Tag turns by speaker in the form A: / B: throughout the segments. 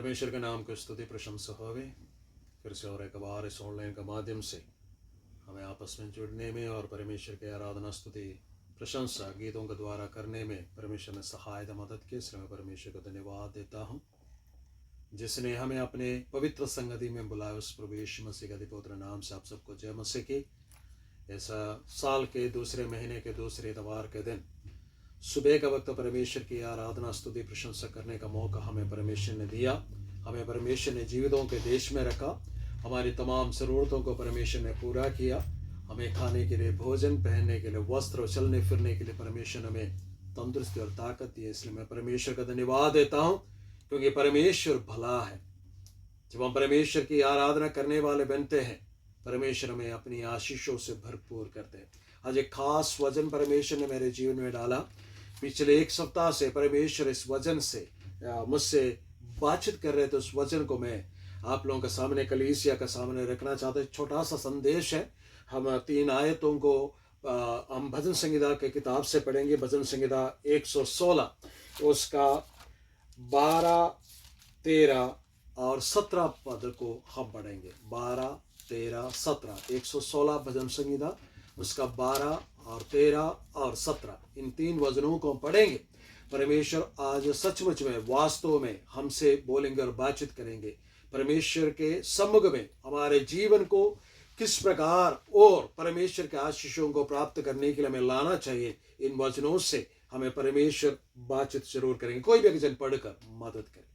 A: परमेश्वर के नाम की स्तुति प्रशंसा होवे। फिर से और एक बार इस ऑनलाइन के माध्यम से हमें आपस में जुड़ने में और परमेश्वर के आराधना स्तुति प्रशंसा गीतों के द्वारा करने में परमेश्वर ने सहायता मदद की, इसलिए मैं परमेश्वर को धन्यवाद देता हूँ जिसने हमें अपने पवित्र संगति में बुलाया। उस प्रभु यीशु मसीह के अधिपवित्र नाम से आप सबको जय मसीह की। ऐसा साल के दूसरे महीने के दूसरे इतवार के दिन सुबह का वक्त परमेश्वर की आराधना स्तुति प्रशंसा करने का मौका हमें परमेश्वर ने दिया। हमें परमेश्वर ने जीवितों के देश में रखा, हमारी तमाम ज़रूरतों को परमेश्वर ने पूरा किया। हमें खाने के लिए भोजन, पहनने के लिए वस्त्र और चलने फिरने के लिए परमेश्वर ने हमें तंदुरुस्ती और ताकत दी है। इसलिए मैं परमेश्वर का धन्यवाद देता हूँ, क्योंकि परमेश्वर भला है। जब हम परमेश्वर की आराधना करने वाले बनते हैं, परमेश्वर हमें अपनी आशीषों से भरपूर करते हैं। आज एक खास वचन परमेश्वर ने मेरे जीवन में डाला। पिछले एक सप्ताह से परमेश्वर इस वचन से मुझसे बातचीत कर रहे थे। उस वचन को मैं आप लोगों के सामने, कलीसिया के सामने रखना चाहते हैं। छोटा सा संदेश है। हम 3 आयतों को हम भजन संहिता के किताब से पढ़ेंगे। भजन संहिता 116 उसका 12, 13 और 17 पद को हम पढ़ेंगे। 12, 13, 17 116 भजन संहिता उसका 12 और 13 और 17 इन 3 वचनों को हम पढ़ेंगे। परमेश्वर आज सचमुच में वास्तव में हमसे बोलेंगे और बातचीत करेंगे। परमेश्वर के सम्मुख में हमारे जीवन को किस प्रकार और परमेश्वर के आशीषों को प्राप्त करने के लिए हमें लाना चाहिए, इन वचनों से हमें परमेश्वर बातचीत जरूर करेंगे। कोई भी वचन पढ़कर मदद करे।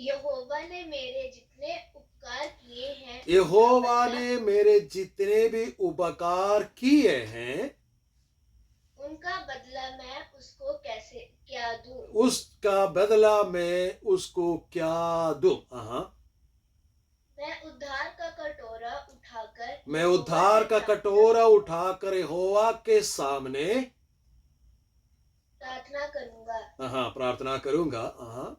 B: यहोवा ने मेरे जितने उपकार किए हैं,
A: यहोवा ने मेरे जितने भी उपकार किए हैं,
B: उनका बदला मैं उसको क्या दूं?
A: उसका बदला मैं उसको क्या दूं? मैं उद्धार का कटोरा उठाकर यहोवा के सामने
B: प्रार्थना करूंगा।
A: प्रार्थना करूंगा।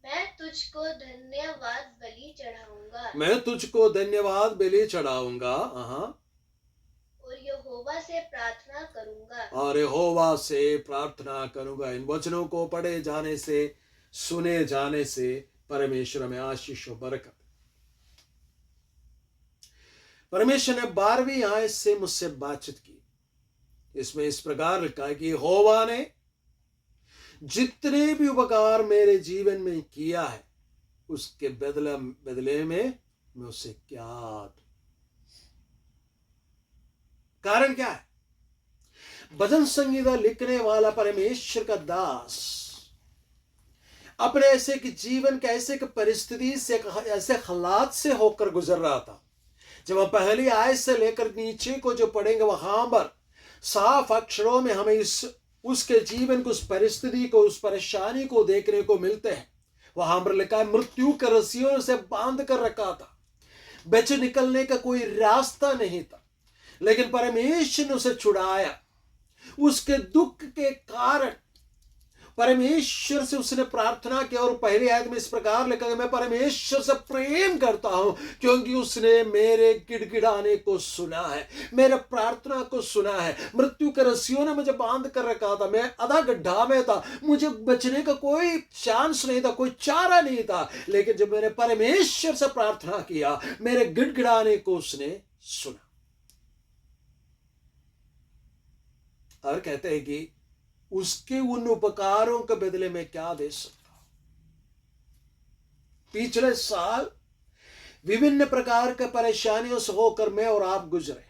B: मैं तुझको धन्यवाद बलि चढ़ाऊंगा।
A: मैं तुझको धन्यवाद बलि चढ़ाऊंगा।
B: और यहोवा से प्रार्थना करूंगा।
A: और यहोवा से प्रार्थना करूंगा। इन वचनों को पढ़े जाने से, सुने जाने से परमेश्वर में आशीष और बरकत। परमेश्वर ने 12वीं आयत से मुझसे बातचीत की। इसमें इस प्रकार लिखा है कि यहोवा ने जितने भी उपकार मेरे जीवन में किया है, उसके बदले में मैं उसे क्या दूं? कारण क्या है? भजन संहिता लिखने वाला परमेश्वर का दास अपने ऐसे कि जीवन के ऐसे परिस्थिति से, ऐसे हालात से होकर गुजर रहा था। जब हम पहली आयत से लेकर नीचे को जो पढ़ेंगे, वहां पर साफ अक्षरों में हमें उसके जीवन को, उस परिस्थिति को, उस परेशानी को देखने को मिलते हैं। वहां पर लिखा है, मृत्यु के रस्सियों से बांध कर रखा था, बच निकलने का कोई रास्ता नहीं था, लेकिन परमेश्वर ने उसे छुड़ाया। उसके दुख के कारण परमेश्वर से उसने प्रार्थना की और पहली आयत में इस प्रकार लिखा है, मैं परमेश्वर से प्रेम करता हूं क्योंकि उसने मेरे गिड़गिड़ाने को सुना है, मेरे प्रार्थना को सुना है। मृत्यु के रस्सियों ने मुझे बांध कर रखा था, मैं आधा गड्ढा में था, मुझे बचने का कोई चांस नहीं था, कोई चारा नहीं था, लेकिन जब मैंने परमेश्वर से प्रार्थना किया, मेरे गिड़गिड़ाने को उसने सुना। और कहते हैं कि उसके उन उपकारों के बदले में क्या दे सकता हूं। पिछले साल विभिन्न प्रकार के परेशानियों से होकर मैं और आप गुजरे।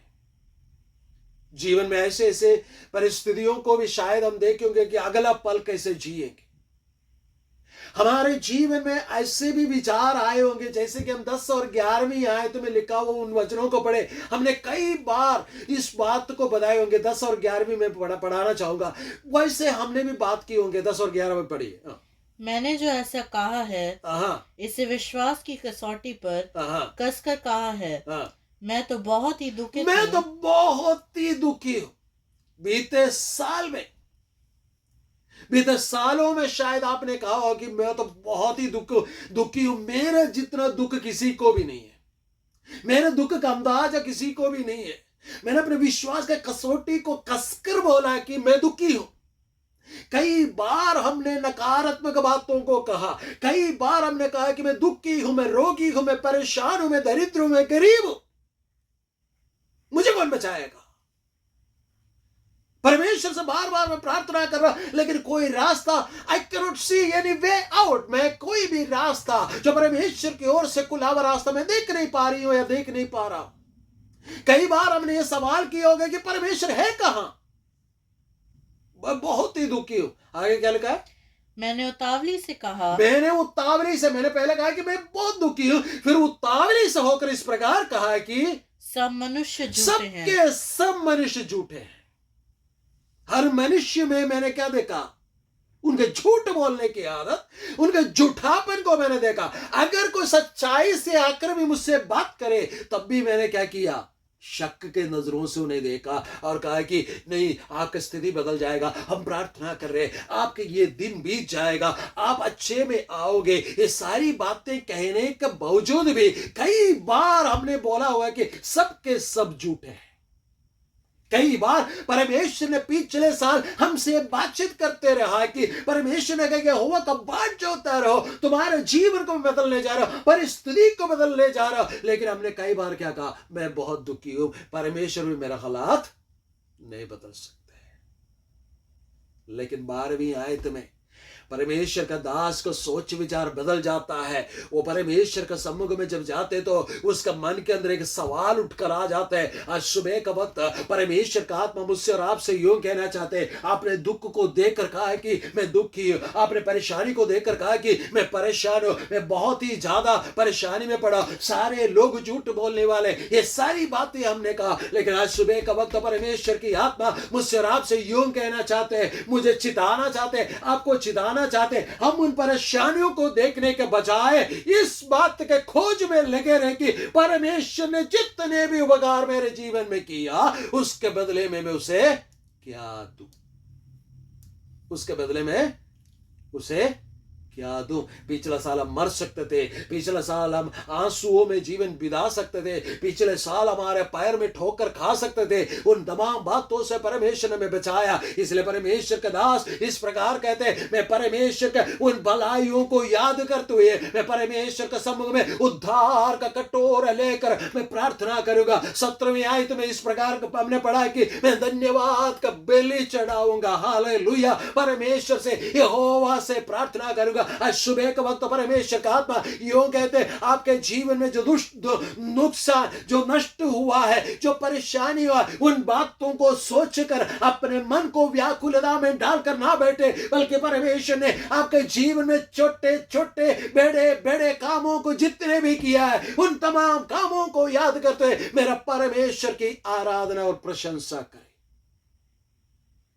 A: जीवन में ऐसे ऐसे परिस्थितियों को भी शायद हम देखेंगे कि अगला पल कैसे जिएंगे। हमारे जीवन में ऐसे भी विचार आए होंगे, जैसे कि हम 10 और 11वीं आयत में लिखा हुआ उन वचनों को पढ़े। हमने कई बार इस बात को बताए होंगे। 10 और 11वीं में पढ़ाना चाहूंगा, वैसे हमने भी बात की होंगे। 10 और 11 में पढ़िए।
C: मैंने जो ऐसा कहा है, इसे विश्वास की कसौटी पर कसकर कहा है। मैं तो बहुत ही दुखी
A: हूं। बीते सालों में शायद आपने कहा हो कि मैं तो बहुत ही दुखी हूं। मेरे जितना दुख किसी को भी नहीं है, मेरे दुख का अंदाजा किसी को भी नहीं है। मैंने अपने विश्वास के कसौटी को कसकर बोला कि मैं दुखी हूं। कई बार हमने नकारात्मक बातों को कहा, कई बार हमने कहा कि मैं दुखी हूं, मैं रोगी हूं, मैं परेशान हूं, मैं दरिद्र हूं, मैं गरीब हूं, मुझे कौन बचाएगा। परमेश्वर से बार बार मैं प्रार्थना कर रहा, लेकिन कोई रास्ता, I cannot see any way out, मैं कोई भी रास्ता जो परमेश्वर की ओर से खुला हुआ रास्ता मैं देख नहीं पा रही हूं या देख नहीं पा रहा। कई बार हमने ये सवाल किया होगा कि परमेश्वर है कहां। बहुत ही दुखी हूं। आगे क्या लिखा है?
C: मैंने उतावली से कहा,
A: मैंने पहले कहा कि मैं बहुत दुखी हूं, फिर उतावली से होकर इस प्रकार कहा कि
C: सब मनुष्य झूठे हैं।
A: सबके सब मनुष्य झूठे हैं। हर मनुष्य में मैंने क्या देखा? उनके झूठ बोलने की आदत, उनके झूठापन को मैंने देखा। अगर कोई सच्चाई से आकर भी मुझसे बात करे, तब भी मैंने क्या किया? शक के नजरों से उन्हें देखा और कहा कि नहीं, आपकी स्थिति बदल जाएगा, हम प्रार्थना कर रहे, आपके ये दिन बीत जाएगा, आप अच्छे में आओगे। ये सारी बातें कहने के बावजूद भी कई बार हमने बोला हुआ कि सबके सब झूठे हैं। कई बार परमेश्वर ने पिछले साल हमसे बातचीत करते रहा कि परमेश्वर ने कहा कि हुआ कब बाट जोता रहो, तुम्हारे जीवन को बदलने जा रहा हो, परिस्थिति को बदलने जा रहा हो। लेकिन हमने कई बार क्या कहा? मैं बहुत दुखी हूं, परमेश्वर भी मेरा हालात नहीं बदल सकते। लेकिन 12वीं आयत में परमेश्वर का दास को सोच विचार बदल जाता है। वो परमेश्वर के सम्मुख में जब जाते तो उसका मन के अंदर एक सवाल उठकर आ जाता है। आज सुबह का वक्त परमेश्वर का आत्मा मुझसे और आपसे यूं कहना चाहते हैं, आपने दुख को देखकर कहा है कि मैं दुखी हूं, आपने परेशानी को देखकर कहा कि मैं परेशान हूं, मैं बहुत ही ज्यादा परेशानी में पड़ा, सारे लोग झूठ बोलने वाले, ये सारी बातें हमने कहा। लेकिन आज सुबह का वक्त परमेश्वर की आत्मा मुझसे और आपसे यूं कहना चाहते हैं, मुझे चिताना चाहते हैं, आपको चिताना चाहते। हम उन परेशानियों को देखने के बजाय इस बात के खोज में लगे रहे कि परमेश्वर ने जितने भी उपकार मेरे जीवन में किया, उसके बदले में मैं उसे क्या दूं, उसके बदले में उसे क्या दूं। पिछला साल हम मर सकते थे, पिछले साल हम आंसुओं में जीवन बिता सकते थे, पिछले साल हमारे पैर में ठोकर खा सकते थे। उन तमाम बातों से परमेश्वर ने हमें बचाया। इसलिए परमेश्वर का दास इस प्रकार कहते हैं, मैं परमेश्वर के उन भलाइयों को याद करते हुए मैं परमेश्वर के सम्मुख में उद्धार का कटोरा लेकर मैं प्रार्थना करूंगा। 17वीं आयत में इस प्रकार हमने पढ़ा कि मैं धन्यवाद का बलि चढ़ाऊंगा। हालेलुया। परमेश्वर से, यहोवा से प्रार्थना करूंगा। आज सुबह के वक्त परमेश्वर का आत्मा यूं कहते हैं, आपके जीवन में जो नुकसान, जो नष्ट हुआ है, जो परेशानी हुआ, उन बातों को सोचकर अपने मन को व्याकुलता में डालकर ना बैठे, बल्कि परमेश्वर ने आपके जीवन में छोटे छोटे बड़े बड़े कामों को जितने भी किया है, उन तमाम कामों को याद करते हुए मेरा परमेश्वर की आराधना और प्रशंसा करें।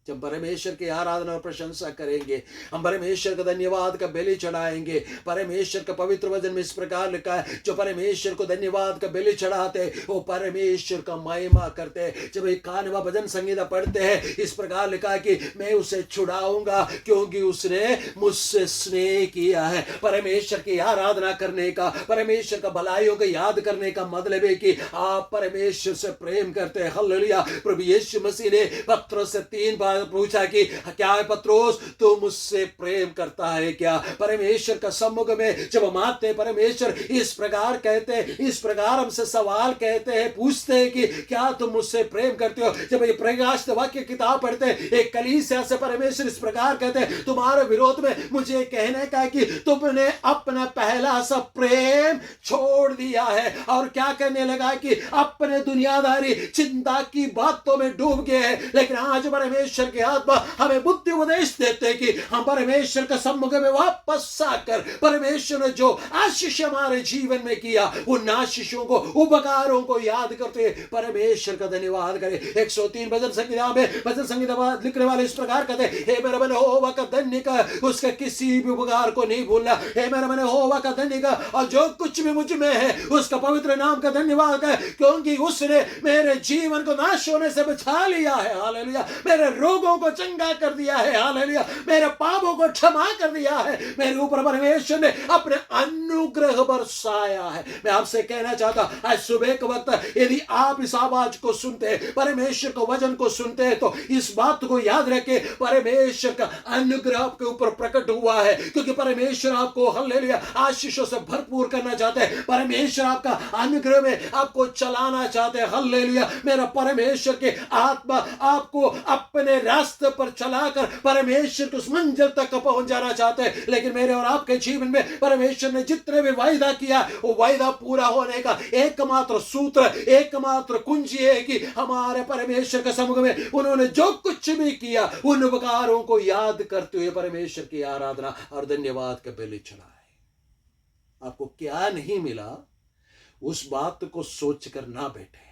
A: जब परमेश्वर की आराधना और प्रशंसा करेंगे, हम परमेश्वर का धन्यवाद का बलि चढ़ाएंगे। परमेश्वर का पवित्र वचन में इस प्रकार लिखा है, जो परमेश्वर को धन्यवाद का बलि चढ़ाते वो परमेश्वर का महिमा करते। जब 91वां भजन संहिता पढ़ते हैं, इस प्रकार लिखा है कि मैं उसे छुड़ाऊंगा क्योंकि उसने मुझसे स्नेह किया है। परमेश्वर की आराधना करने का, परमेश्वर का भलाइयों को याद करने का मतलब है कि आप परमेश्वर से प्रेम करते हैं। हालेलुया। प्रभु यीशु मसीह ने पत्रोस से 3 बार पूछा कि क्या है पत्रोस, तू मुझसे प्रेम करता है क्या? परमेश्वर का सम्मुख में जब हम आते हैं, परमेश्वर इस प्रकार कहते हैं, इस प्रकार हमसे सवाल कहते हैं, पूछते हैं कि क्या तुम मुझसे प्रेम करते हो। जब ये प्रकाशित वाक्य किताब पढ़ते हैं, एक कलीसिया से परमेश्वर इस प्रकार कहते हैं, तुम्हारे विरोध में मुझे कहने का है कि तुमने अपना पहला सा प्रेम छोड़ दिया है और क्या करने लगा कि अपने दुनियादारी चिंता की बातों में डूब गए हैं। लेकिन आज परमेश्वर के आत्मा हमें बुद्धि उपदेश देते हैं कि हम परमेश्वर के सम्मुख में वापस आकर परमेश्वर ने जो आशीष हमारे जीवन में किया, उन आशीषों को, उपकारों को याद करते परमेश्वर का धन्यवाद करें। 103 भजन संहिता में भजन संहिता लिखने वाले इस प्रकार कहते हैं, हे मेरा मन यहोवा का धन्य कर, उसके किसी भी उपकार को नहीं भूलना। हे मेरा मन यहोवा का धन्य कर, और जो कुछ भी मुझ में हैं उसका पवित्र नाम का धन्यवाद है, क्योंकि उसने मेरे जीवन को नाश होने से बचा लिया है। हालेलुया। मेरे रोगों को चंगा कर दिया है। हालेलुया। मेरे पापों को क्षमा कर दिया है। मेरे ऊपर परमेश्वर ने अपने अनुग्रह बरसाया है। मैं आपसे कहना चाहता आज सुबह के वक्त यदि आप इस आवाज को सुनते हैं, परमेश्वर को वचन को सुनते हैं, तो इस बात को याद रखें, परमेश्वर का अनुग्रह आपके ऊपर प्रकट हुआ है, क्योंकि परमेश्वर आपको हालेलुया आशीषों से भरपूर करना चाहते हैं। परमेश्वर आपका अनुग्रह में आपको चलाना चाहते हैं। हालेलुया। मेरा परमेश्वर के आत्मा आपको अपने रास्ते पर चलाकर परमेश्वर के उस मंजिल तक पहुंच जाना चाहते हैं। लेकिन मेरे और आपके जीवन में परमेश्वर ने जितने भी वायदा किया, वो वायदा पूरा होने का एकमात्र सूत्र, एकमात्र कुंजी है कि हमारे परमेश्वर के सम्मुख में उन्होंने जो कुछ भी किया उन उपकारों को याद करते हुए परमेश्वर की आराधना और धन्यवाद के बलि चढ़ाए। आपको क्या नहीं मिला उस बात को सोचकर ना बैठे।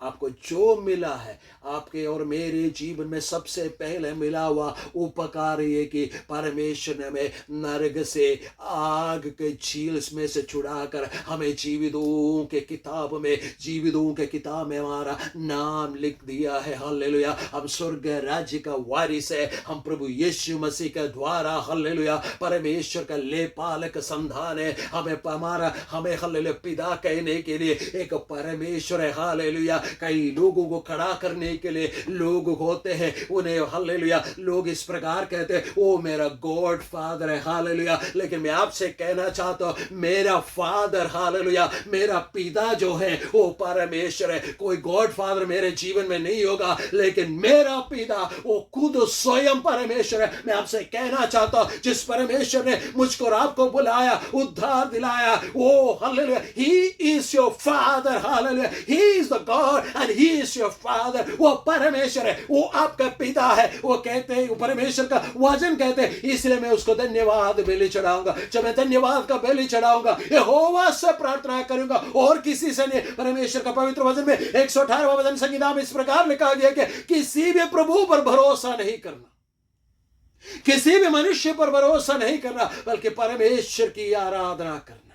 A: आपको जो मिला है, आपके और मेरे जीवन में सबसे पहले मिला हुआ उपकार ये कि परमेश्वर ने हमें नरक से, आग के झील में से छुड़ाकर हमें जीवितों के किताब में, जीवितों के किताब में हमारा नाम लिख दिया है। हालेलुया। हम स्वर्ग राज्य का वारिस है। हम प्रभु यीशु मसीह के द्वारा हालेलुया परमेश्वर का लेपालक संधान है। हमें हालेलुया पिता कहने के लिए एक परमेश्वर है। हालेलुया। कई लोगों को खड़ा करने के लिए लोग होते हैं, उन्हें हालेलुया लोग इस प्रकार कहते हैं, ओ मेरा गॉड फादर है। हालेलुया। लेकिन मैं आपसे कहना चाहता हूं, मेरा फादर हालेलुया, मेरा पिता जो है वो परमेश्वर है। कोई गॉड फादर मेरे जीवन में नहीं होगा, लेकिन मेरा पिता वो खुद स्वयं परमेश्वर है। मैं आपसे कहना चाहता हूं, जिस परमेश्वर ने मुझको और आपको बुलाया, उद्धार दिलाया, वो hallelujah, he is your father. Hallelujah. He is the God and he is your father। वो परमेश्वर है, वो आपका पिता है। वो कहते हैं, वो परमेश्वर का वचन कहते हैं, इसलिए मैं उसको धन्यवाद बलि चढ़ाऊंगा। जब मैं धन्यवाद का बलि चढ़ाऊंगा, यहोवा से प्रार्थना करूंगा और किसी से नहीं। परमेश्वर का पवित्र वचन में 118वां वचन संहिता में इस प्रकार लिखा गया कि किसी भी प्रभु पर भरोसा नहीं करना, किसी भी मनुष्य पर भरोसा नहीं करना, बल्कि परमेश्वर की आराधना करना।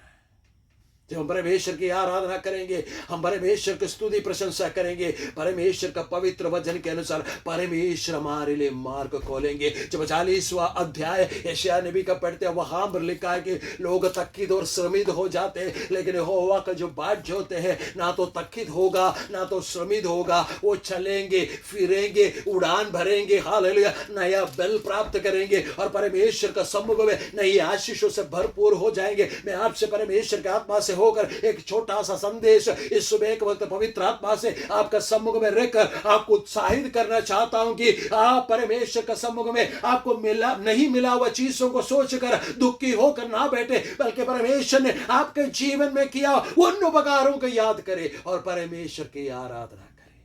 A: जब हम परमेश्वर की आराधना करेंगे, हम परमेश्वर की स्तुति प्रशंसा करेंगे, परमेश्वर का पवित्र वचन के अनुसार परमेश्वर हमारे लिए मार्ग खोलेंगे। जब 40वां अध्याय यशायाह नबी का पढ़ते हैं, वहां पर लिखा है कि लोग तकित और श्रमित हो जाते हैं, लेकिन यहोवा का जो बाट होते हैं, ना तो तकित होगा ना तो श्रमित होगा। वो चलेंगे फिरेंगे, उड़ान भरेंगे, हालेलुया, नया बल प्राप्त करेंगे और परमेश्वर का सम्मुख में नई आशीषों से भरपूर हो जाएंगे। मैं आपसे परमेश्वर के आत्मा से होकर एक छोटा सा संदेश इस सुबह के वक्त पवित्र आत्मा से आपका सम्मुख में रहकर आपको उत्साहित करना चाहता हूं कि आप परमेश्वर का सम्मुख में आपको नहीं मिला हुआ चीजों को सोचकर दुखी होकर ना बैठे, बल्कि परमेश्वर ने आपके जीवन में किया उन उपकारों को याद करें और परमेश्वर की आराधना करें।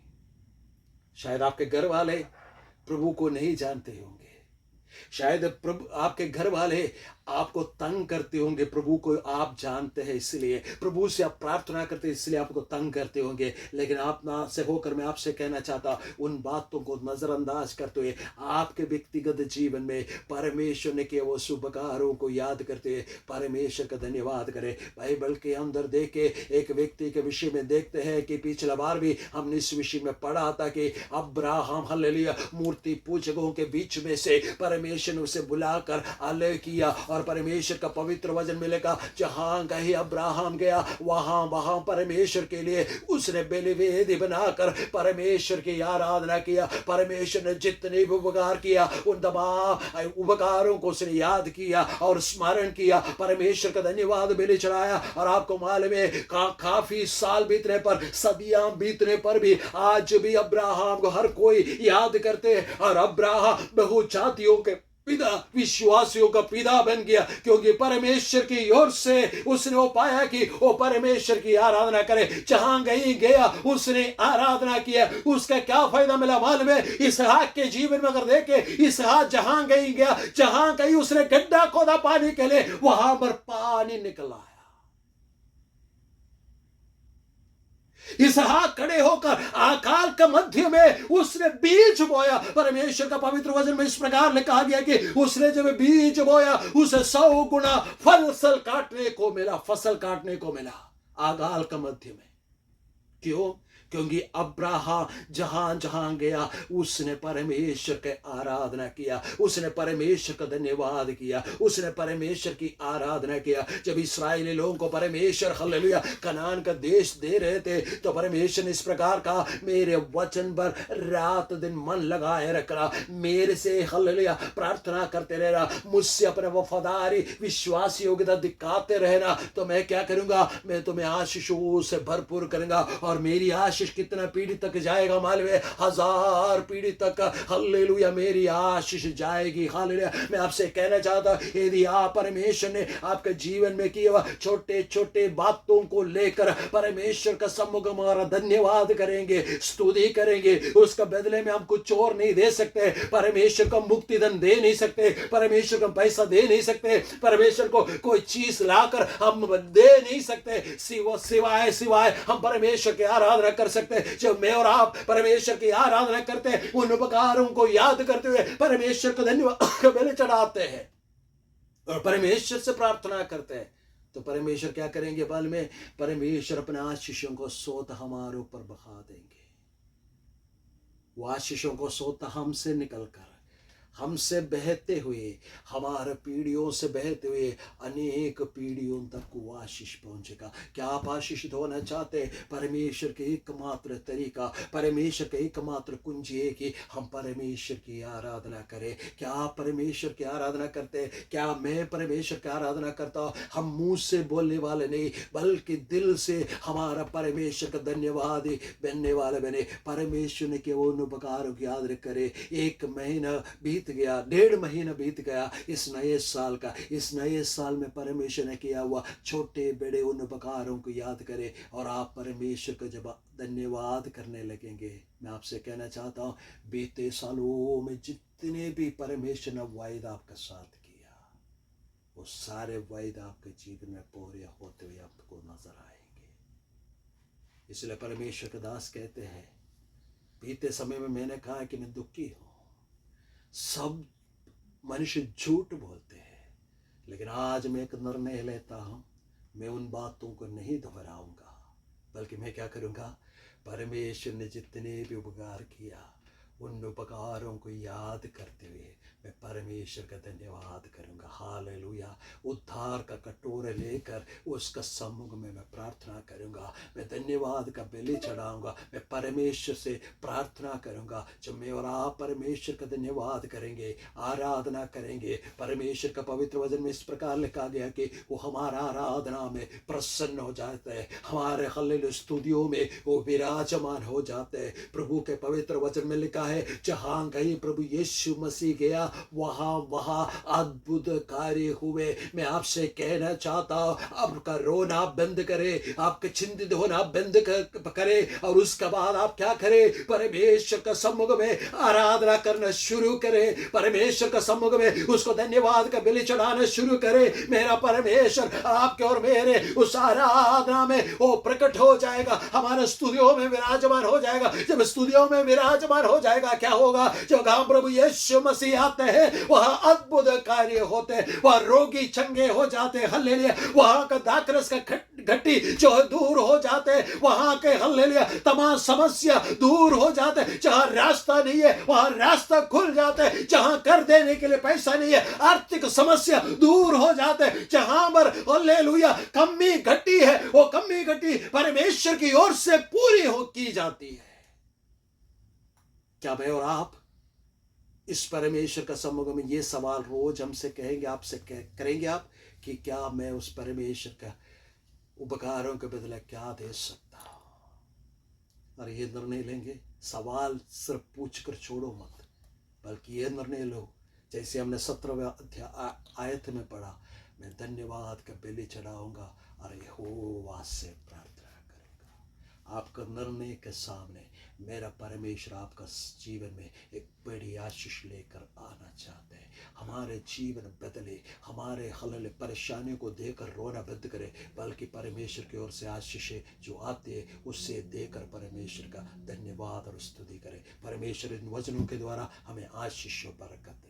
A: शायद आपके घर वाले प्रभु को नहीं जानते होंगे, शायद प्रभु आपके घर वाले आपको तंग करते होंगे, प्रभु को आप जानते हैं इसलिए, प्रभु से आप प्रार्थना करते हैं इसलिए आपको तंग करते होंगे। लेकिन आप ना से होकर मैं आपसे कहना चाहता उन बातों को नजरअंदाज करते हुए आपके व्यक्तिगत जीवन में परमेश्वर ने किए वो शुभकारों को याद करते हुए परमेश्वर का धन्यवाद करें। बाइबल के अंदर देखे एक व्यक्ति के विषय में देखते हैं कि पिछला बार भी हमने इस विषय में पढ़ा था कि अब्राहम हालेलुया मूर्ति पूजकों के बीच में से परमेश्वर ने उसे बुलाकर अलग किया और परमेश्वर का पवित्र वचन मिलेगा, जहां कहीं अब्राहम गया वहां परमेश्वर के लिए उसने बलिवेदी बनाकर परमेश्वर की आराधना किया। परमेश्वर ने जितने भी उपकार किया उन तमाम उपकारों को उसने याद किया और स्मरण किया, परमेश्वर का धन्यवाद बलि चढ़ाया। और आपको मालूम है काफी साल बीतने पर, सदियां बीतने पर भी आज भी अब्राहम को हर कोई याद करते हैं और अब्राहम बहुजातियों के पिता, विश्वासियों का पिता बन गया, क्योंकि परमेश्वर की ओर से उसने वो पाया कि वो परमेश्वर की आराधना करे। जहां कहीं गया उसने आराधना किया, उसका क्या फायदा मिला मालूम है? इसहाक के जीवन में अगर देखे, इसहाक जहां कहीं गया, जहां कहीं उसने गड्ढा खोदा पानी के लिए, वहां पर पानी निकला। इसहाक खड़े होकर अकाल के मध्य में उसने बीज बोया। परमेश्वर का पवित्र वचन में इस प्रकार लिखा गया कि उसने जब बीज बोया उसे 100 गुना फसल काटने को मिला। आगाल का मध्य में। क्यों? क्योंकि अब्राहम जहां जहां गया उसने परमेश्वर के आराधना किया, उसने परमेश्वर का धन्यवाद किया, उसने परमेश्वर की आराधना किया। जब इस्राएली लोगों को परमेश्वर हालेलुया कनान का देश दे रहे थे तो परमेश्वर ने इस प्रकार कहा, मेरे वचन पर रात दिन मन लगाए रखना, मेरे से हालेलुया प्रार्थना करते रहना, मुझसे अपने वफादारी विश्वास योग्यता दिखाते रहना, तो मैं क्या करूंगा, मैं तुम्हें आशीषों से भरपूर करूंगा। और मेरी आशीष कितना पीढ़ी तक जाएगा मालूम है? 1000 पीढ़ी तक हालेलुया मेरी आशीष जाएगी। हालेलुया। मैं आपसे कहना चाहता हूं, यदि आप परमेश्वर ने आपके जीवन में किए हुआ छोटे छोटे बातों को लेकर परमेश्वर का सम्मुख हमारा धन्यवाद करेंगे, स्तुति करेंगे, उसका बदले में हम कुछ और नहीं दे सकते। परमेश्वर को मुक्ति धन दे नहीं सकते, परमेश्वर को पैसा दे नहीं सकते, परमेश्वर को कोई चीज लाकर हम दे नहीं सकते, सिवाय हम परमेश्वर की आराधना कर सकते। जब मैं और आप परमेश्वर की आराधना करते हैं, उन उपकारों को याद करते हुए परमेश्वर को धन्यवाद पहले चढ़ाते हैं और परमेश्वर से प्रार्थना करते हैं, तो परमेश्वर क्या करेंगे? बल में परमेश्वर अपने आशीषों को सोत हमारे ऊपर बहा देंगे। वो आशीषों को सोत हमसे निकलकर, हमसे बहते हुए, हमारे पीढ़ियों से बहते हुए अनेक पीढ़ियों तक वो आशीष पहुंचेगा। क्या आप आशीषित होना चाहते हैं? परमेश्वर के एकमात्र तरीका, परमेश्वर के एकमात्र कुंजी है कि हम परमेश्वर की आराधना करें। क्या आप परमेश्वर की आराधना करते हैं? क्या मैं परमेश्वर की आराधना करता हूं? हम मुंह से बोलने वाले नहीं, बल्कि दिल से हमारा परमेश्वर का धन्यवाद बनने वाले बने। परमेश्वर ने के उन उपकारों की याद करे। 1 महीना बीत गया, 1.5 महीना बीत गया इस नए साल का। इस नए साल में परमेश्वर ने किया हुआ छोटे बड़े उन उपकारों को याद करें और आप परमेश्वर को जब धन्यवाद करने लगेंगे, मैं आपसे कहना चाहता हूं, बीते सालों में जितने भी परमेश्वर ने वायदा आपका साथ किया, वो सारे वायदा आपके जीवन में पूरे होते हुए आपको नजर आएंगे। इसलिए परमेश्वर के दास कहते हैं, बीते समय में मैंने कहा कि मैं दुखी हूं, सब मनुष्य झूठ बोलते हैं, लेकिन आज मैं एक निर्णय लेता हूं, मैं उन बातों को नहीं दोहराऊंगा, बल्कि मैं क्या करूंगा, परमेश्वर ने जितने भी उपकार किया उन उपकारों को याद करते हुए मैं परमेश्वर का धन्यवाद करूंगा। हालेलुया। उद्धार का कटोरा लेकर उसका सम्मुख में मैं प्रार्थना करूंगा, मैं धन्यवाद का बलि चढ़ाऊंगा, मैं परमेश्वर से प्रार्थना करूंगा। जब मैं और आप परमेश्वर का धन्यवाद करेंगे, आराधना करेंगे, परमेश्वर का पवित्र वचन में इस प्रकार लिखा गया कि वो हमारा आराधना में प्रसन्न हो जाते हैं, हमारे हालेलुया स्तुतियों में वो विराजमान हो जाते हैं। प्रभु के पवित्र वचन में लिखा है, जहां कहीं प्रभु यीशु मसीह गया वहां अद्भुत कार्य हुए। मैं आपसे कहना चाहता हूं, आपका रोना बंद करे, आपके चिंतित होना बंद करे और उसके बाद आप क्या करें, परमेश्वर का सम्मुख में आराधना करना शुरू करें, परमेश्वर का सम्मुख में उसको धन्यवाद का बलि चढ़ाना शुरू करें। मेरा परमेश्वर आपके और मेरे उस आराधना में वो प्रकट हो जाएगा, हमारे स्तुतियों में विराजमान हो जाएगा। जब स्तुतियों में विराजमान हो जाएगा, क्या होगा, जब हम प्रभु यीशु मसीह आते हैं वहां अद्भुत कार्य होते हैं, वहां रोगी चंगे हो जाते हैं, हालेलुया। वहां का दाखरस का घट्टी जो दूर हो जाते हैं, वहां के हालेलुया तमाम समस्या दूर हो जाते हैं। जहां रास्ता नहीं है वहां रास्ता खुल जाता है, जहां कर देने के लिए पैसा नहीं है आर्थिक समस्या दूर हो जाते हैं। जहां पर हालेलुया कमी घटी है, वो कमी घटी परमेश्वर की ओर से पूरी हो की जाती है। क्या मैं और आप इस परमेश्वर का सम्मुख में ये सवाल रोज हमसे कहेंगे, आपसे करेंगे आप कि क्या मैं उस परमेश्वर का उपकारों के बदले क्या दे सकता हूं? और ये निर्णय लेंगे, सवाल सिर्फ पूछ कर छोड़ो मत, बल्कि ये निर्णय लो जैसे हमने 17वें आयत में पढ़ा, मैं धन्यवाद का बलि चढ़ाऊंगा और यहोवा से प्रार्थना करूंगा। आपका निर्णय के सामने मेरा परमेश्वर आपका जीवन में एक बड़ी आशीष लेकर आना चाहते हैं। हमारे जीवन बदले, हमारे हलल परेशानियों को देकर रोना बंद करे, बल्कि परमेश्वर की ओर से आशीषें जो आते हैं उससे देकर परमेश्वर का धन्यवाद और स्तुति करें। परमेश्वर इन वचनों के द्वारा हमें आशीष और बरकत